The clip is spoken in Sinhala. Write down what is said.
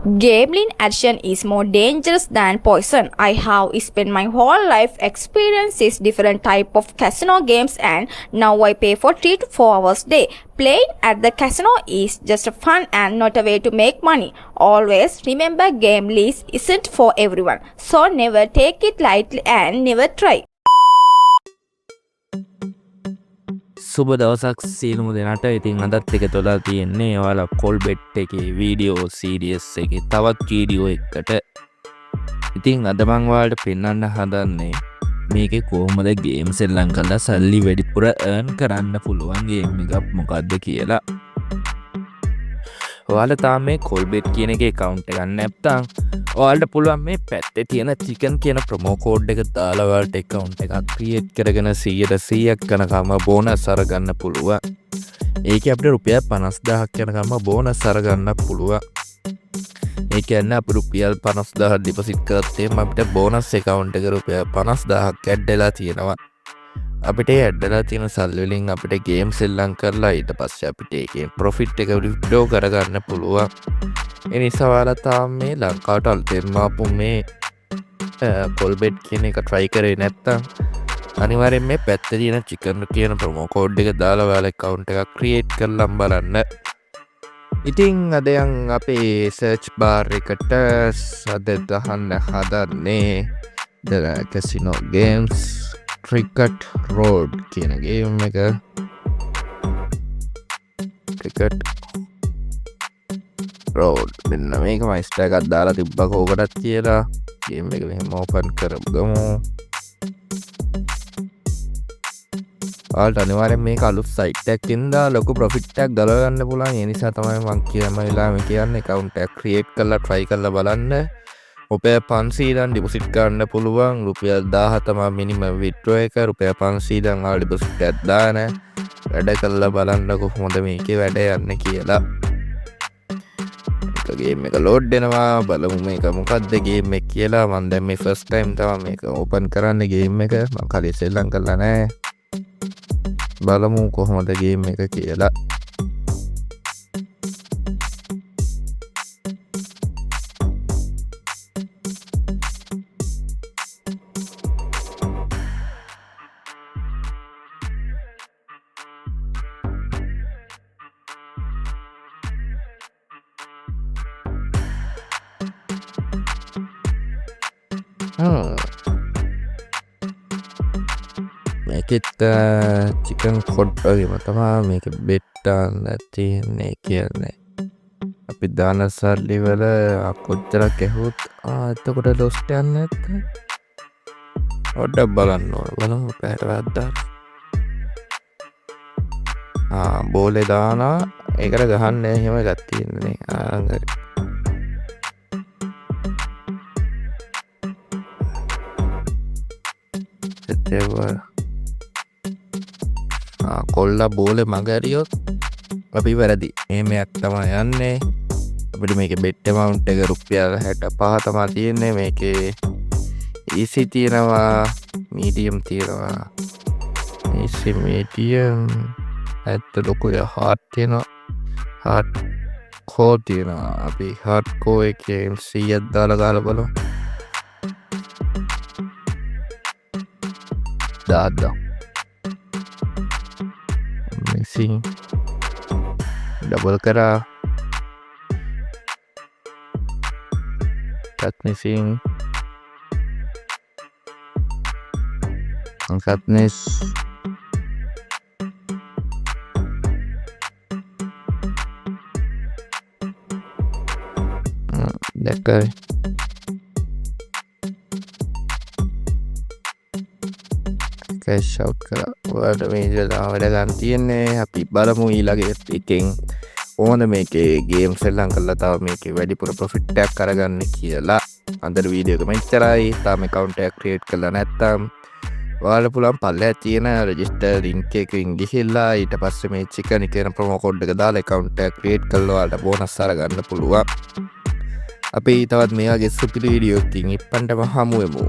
Gambling addiction is more dangerous than poison. I have spent my whole life experiencing different type of casino games and now I pay for 3 to 4 hours a day. Playing at the casino is just fun and not a way to make money. Always remember gambling isn't for everyone. So never take it lightly and never try. සුබ දවසක් සියලුම දෙනාට. ඉතින් අදත් එක තොලා තියෙන්නේ ඔයාලා කොල්බෙට් එකේ වීඩියෝ සීරීස් එකේ තවත් වීඩියෝ එකකට. ඉතින් අද මම ඔයාලට පෙන්වන්න හදන්නේ මේකේ කොහොමද ගේම් සෙල්ලම් කරලා සල්ලි වැඩිපුර earn කරන්න පුළුවන් ගේම් එකක් මොකද්ද කියලා. ඔයාලා තාම මේ කොල්බෙට් කියන එකේ account එකක් නැත්නම් ඔයාලට පුළුවන් මේ පැත්තේ තියෙන chicken කියන promo code එක දාලා ඔයාලට account එකක් create කරගෙන 100%ක් යනකම් bonus අරගන්න පුළුවන්. ඒකේ අපිට රුපියල් 50000ක් යනකම් bonus අරගන්න පුළුවන්. ඒ කියන්නේ අපි රුපියල් 50000 deposit කරත් එහෙම අපිට bonus account එක රුපියල් 50000ක් add වෙලා තියෙනවා. අපිට ඇඩ්ඩලා තියෙන සල්ලි වලින් අපිට ගේම් සෙල්ලම් කරලා ඊට පස්සේ අපිට ඒකෙන් ප්‍රොෆිට් එක විඩ්‍රෝ කරගන්න පුළුවන්. ඒ නිසා ඔයාලා තාම මේ ලංකාවට අලුතෙන්ම ආපු මේ කොල්බෙට් කියන එක try කරේ නැත්නම් අනිවාර්යෙන් මේ පැත්තේ තියෙන chicken කියන promo code එක දාලා ඔයාලා account එකක් create කරලා බලන්න. ඉතින් අද යන් අපේ search bar එකට අද දාන්න හදන්නේ the casino games Cricket Road කියන ගේම් එක. Cricket Road මෙන්න මේක මම ස්ටෑ එකක් දාලා තිබ්බා කෝකටත් කියලා. ගේම් එක මෙහෙම ඕපන් කරගමු. ඔයාලට අනිවාර්යෙන් මේක අලුත් සයිට් එකකින් දා ලොකු ප්‍රොෆිට් එකක් ගලව ගන්න පුළුවන්. ඒ නිසා තමයි මම කියන්නේ account එකක් create කරලා try කරලා බලන්න. රුපියල් 500ක් ඩිපොසිට් කරන්න පුළුවන්. රුපියල් 1000 තමයි මිනිමම් විත්ඩ්‍රෝ එක. රුපියල් 500ක් ආ ඩිපොසිට් එකක් දාන වැඩ කරලා බලන්න කොහොමද මේකේ වැඩ යන්නේ කියලා. ඒක ගේම් එක ලෝඩ් වෙනවා. බලමු මේක මොකද්ද ගේම් එක කියලා. මම දැන් මේ ෆස්ට් ටයිම් තමයි මේක ඕපන් කරන්නේ ගේම් එක. මම කලින් සෙල්ලම් කරලා නැහැ. බලමු කොහොමද ගේම් එක කියලා. මේකෙත් චිකන් කොඩ් වගේම තමයි මේක බෙට්ටන්න තියෙන්නේ කියන්නේ. අපි දාන සල්ලි වල කොච්චරක් ඇහුවොත් එතකොට ලොස්ට යන්නේ නැත්නම් පොඩ්ඩක් බලන්න ඕන. බලමු පැහැට දාන්න. බෝලේ දානවා. ඒකට ගහන්න එහෙම එකක් තියෙන්නේ නේ. කොල්ලා බෝලේ මගරියොත් අපි වැරදි. එහෙමයක් තමයි යන්නේ. අපිට මේකේ bet amount එක රුපියල් 65 තමයි තියෙන්නේ. මේකේ easy තියෙනවා, medium තියෙනවා. easy medium ඇත්ත ලොකුය hard තියෙනවා. hard core තියෙනවා. අපි hard core එකේ 100ක් දාලා ගහලා බලමු. දාද්දා missing double kara cut missing angkat nis dekai cash out කරා. ඔයාලට මේ විදිහට වැඩ ගන්න තියෙන්නේ. අපි බලමු ඊළඟ එකෙන් කොහොමද මේකේ ගේම් සෙල්ලම් කරලා තව මේකේ වැඩිපුර ප්‍රොෆිට් එකක් අරගන්න කියලා. අන්තර වීඩියෝ එක මෙච්චරයි. තාම account එකක් create කරලා නැත්නම් ඔයාලට පුළුවන් පල්ලෙහා තියෙන register link එකකින් ගිහිල්ලා ඊට පස්සේ මේ chicken කියන promo code එක දාලා account එකක් create කරලා ඔයාලට bonus අරගන්න පුළුවන්. අපි තවත් මේ වගේ සුපිරි වීඩියෝ එකකින් ඉක්මනටම හමු වෙමු.